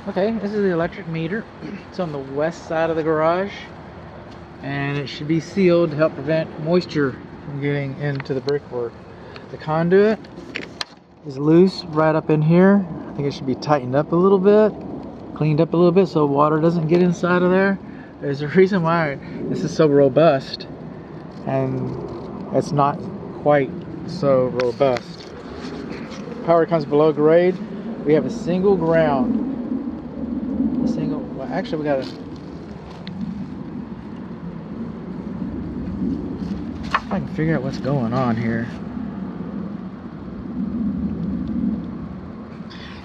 Okay, this is the electric meter. It's on the west side of the garage, and it should be sealed to help prevent moisture from getting into the brickwork. The conduit is loose right up in here. I think it should be tightened up a little bit, cleaned up a little bit so water doesn't get inside of there. There's a reason why this is so robust, and it's not quite so robust. Power comes below grade. We have a single ground. Well, actually we got a, if I can figure out what's going on here.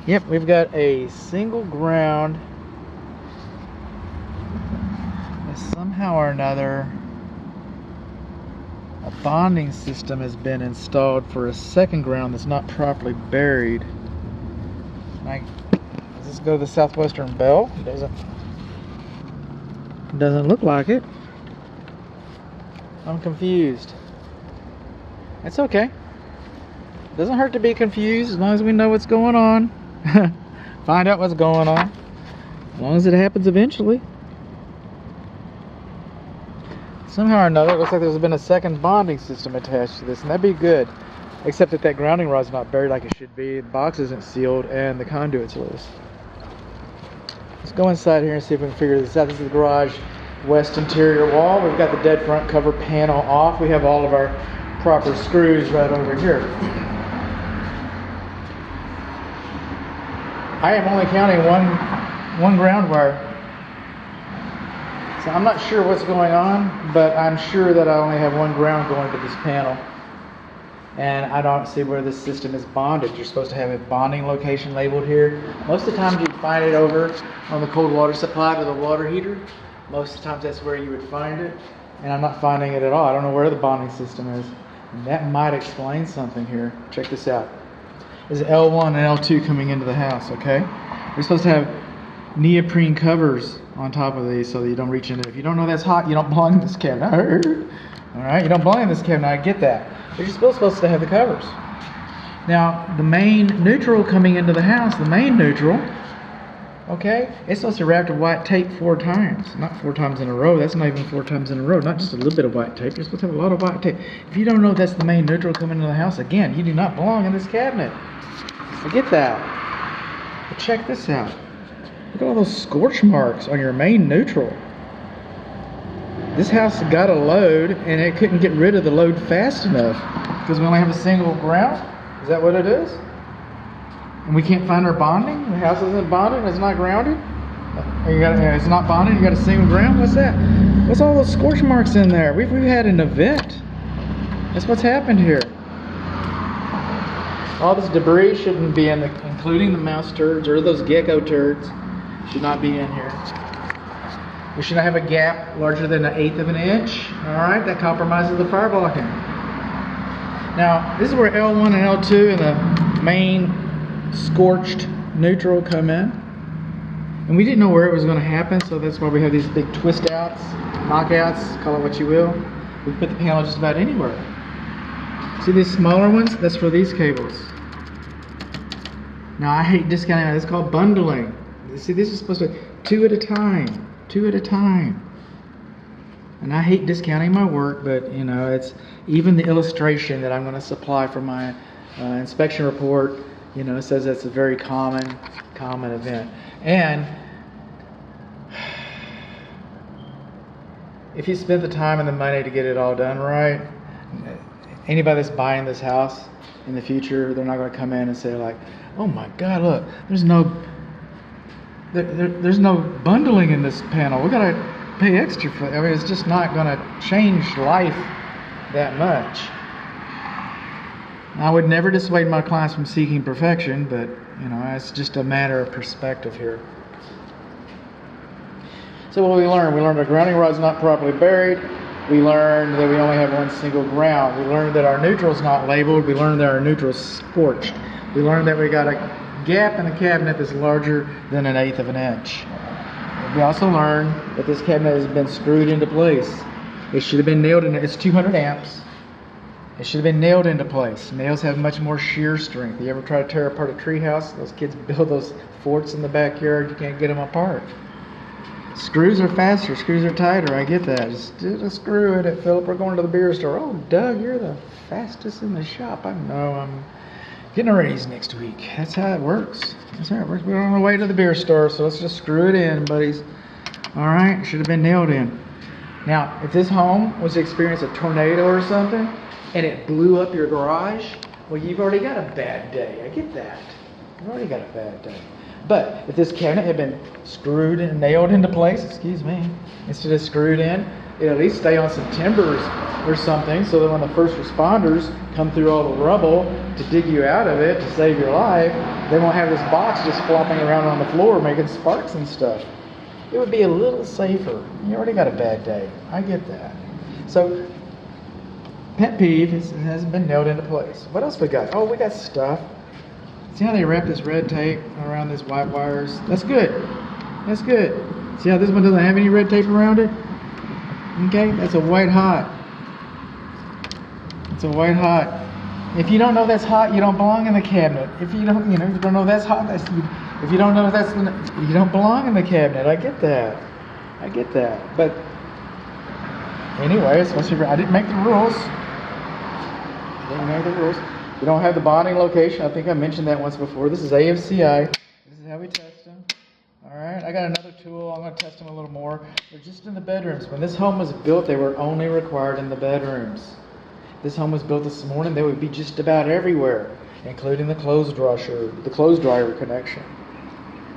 Yep, we've got a single ground. And somehow or another, a bonding system has been installed for a second ground that's not properly buried. Does this go to the southwestern bell? It doesn't look like it. I'm confused. It's okay. Doesn't hurt to be confused as long as we know what's going on. Find out what's going on. As long as it happens eventually. Somehow or another, it looks like there's been a second bonding system attached to this, and that'd be good. Except that grounding rod's not buried like it should be, the box isn't sealed, and the conduit's loose. Let's go inside here and see if we can figure this out. This is the garage west interior wall. We've got the dead front cover panel off. We have all of our proper screws right over here. I am only counting one ground wire. So I'm not sure what's going on, but I'm sure that I only have one ground going to this panel. And I don't see where this system is bonded. You're supposed to have a bonding location labeled here. Most of the time you'd find it over on the cold water supply to the water heater. Most of the times that's where you would find it. And I'm not finding it at all. I don't know where the bonding system is. And that might explain something here. Check this out. There's L1 and L2 coming into the house, okay? We're supposed to have neoprene covers on top of these so that you don't reach in there. If you don't know that's hot, you don't belong in this cabinet. Alright, you don't belong in this cabinet, I get that. But you're still supposed to have the covers. Now, the main neutral coming into the house, the main neutral, okay, it's supposed to wrap with white tape 4 times. Not 4 times in a row, that's not even 4 times in a row. Not just a little bit of white tape, you're supposed to have a lot of white tape. If you don't know that's the main neutral coming into the house, again, you do not belong in this cabinet. Forget that. But check this out. Look at all those scorch marks on your main neutral. This house got a load and it couldn't get rid of the load fast enough because we only have a single ground. Is that what it is? And we can't find our bonding? The house isn't bonded, it's not grounded? It's not bonded, you got a single ground? What's that? What's all those scorch marks in there? We've had an event. That's what's happened here. All this debris shouldn't be in, including the mouse turds or those gecko turds, should not be in here. We should not have a gap larger than 1/8 of an inch. Alright, that compromises the fire blocking. Now, this is where L1 and L2 and the main scorched neutral come in. And we didn't know where it was going to happen, so that's why we have these big twist outs, knockouts, call it what you will. We put the panel just about anywhere. See these smaller ones? That's for these cables. Now, I hate discounting that. It's called bundling. See, this is supposed to be 2 at a time. 2 at a time. And I hate discounting my work, but you know, it's even the illustration that I'm going to supply for my inspection report, you know, says that's a very common event. And if you spend the time and the money to get it all done right, anybody that's buying this house in the future, they're not going to come in and say like, oh my God, look, there's no bundling in this panel. We got to pay extra for it. I mean, it's just not going to change life that much. I would never dissuade my clients from seeking perfection, but you know, it's just a matter of perspective here. So what we learned our grounding rod's not properly buried. We learned that we only have one single ground. We learned that our neutral's not labeled. We learned that our neutral's scorched. We learned that we got a gap in the cabinet that's larger than 1/8 of an inch. We also learned that this cabinet has been screwed into place. It should have been nailed in. It's 200 amps. It should have been nailed into place. Nails have much more shear strength. You ever try to tear apart a tree house? Those kids build those forts in the backyard. You can't get them apart. Screws are faster. Screws are tighter. I get that. Just screw it. Philip, we're going to the beer store. Oh, Doug, you're the fastest in the shop. I know. I'm getting a raise next week. That's how it works. That's how it works. We're on our way to the beer store, so let's just screw it in, buddies. All right. It should have been nailed in. Now, if this home was to experience a tornado or something, and it blew up your garage, well, you've already got a bad day. I get that. You've already got a bad day. But if this cabinet had been screwed and nailed into place, instead of screwed in, it'd at least stay on some timbers or something, so that when the first responders come through all the rubble to dig you out of it to save your life, they won't have this box just flopping around on the floor making sparks and stuff. It would be a little safer. You already got a bad day. I get that. So, pet peeve hasn't been nailed into place. What else we got? Oh, we got stuff. See how they wrap this red tape around these white wires? That's good. That's good. See how this one doesn't have any red tape around it? Okay, that's a white hot. It's a white hot. If you don't know that's hot, you don't belong in the cabinet. If you don't, if you don't know that's hot, if you don't know that's, you don't belong in the cabinet. I get that. I get that. But anyway, it's supposed to be. I didn't make the rules. We don't have the bonding location. I think I mentioned that once before. This is AFCI. This is how we test them. All right. I got another tool. I'm going to test them a little more. They're just in the bedrooms. When this home was built, they were only required in the bedrooms. This home was built this morning. They would be just about everywhere, including the clothes dryer connection.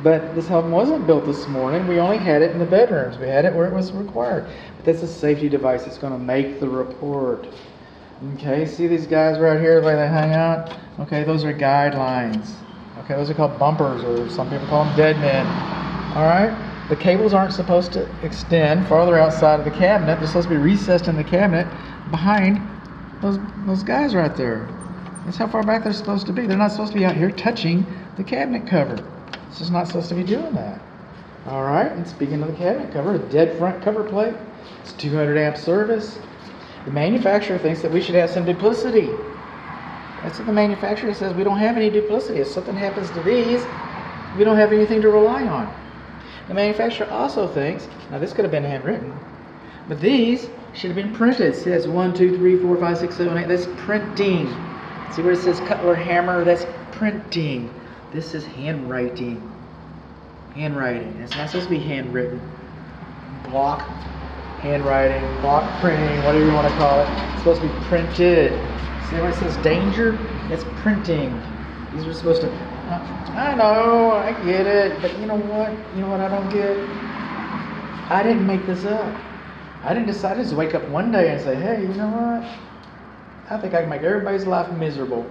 But this home wasn't built this morning. We only had it in the bedrooms. We had it where it was required. But that's a safety device. It's going to make the report. Okay, see these guys right here where they hang out? Okay, those are guidelines. Okay, those are called bumpers, or some people call them dead men. All right, the cables aren't supposed to extend farther outside of the cabinet. They're supposed to be recessed in the cabinet behind those guys right there. That's how far back they're supposed to be. They're not supposed to be out here touching the cabinet cover. It's just not supposed to be doing that. All right, and speaking of the cabinet cover, a dead front cover plate. It's 200 amp service. The manufacturer thinks that we should have some duplicity. That's what the manufacturer says. We don't have any duplicity. If something happens to these, we don't have anything to rely on. The manufacturer also thinks, now this could have been handwritten, but these should have been printed. See, that's 1, 2, 3, 4, 5, 6, 7, 8. That's printing. See where it says Cutler hammer? That's printing. This is handwriting. Handwriting. It's not supposed to be handwritten. Block handwriting, block printing, whatever you want to call it. It's supposed to be printed. See where it says danger? That's printing. These are supposed to. I know, I get it, but you know what? You know what I don't get? I didn't make this up. I didn't decide to just wake up one day and say, hey, you know what? I think I can make everybody's life miserable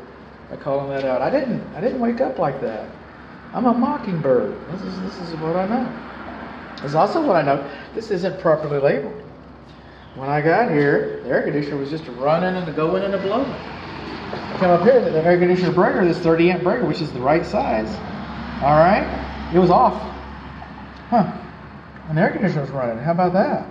by calling that out. I didn't wake up like that. I'm a mockingbird. This is what I know. This is also what I know. This isn't properly labeled. When I got here, the air conditioner was just running and going and blowing. I come up here, the air conditioner breaker, this 30 amp breaker, which is the right size. All right, it was off. Huh? And the air conditioner was running. How about that?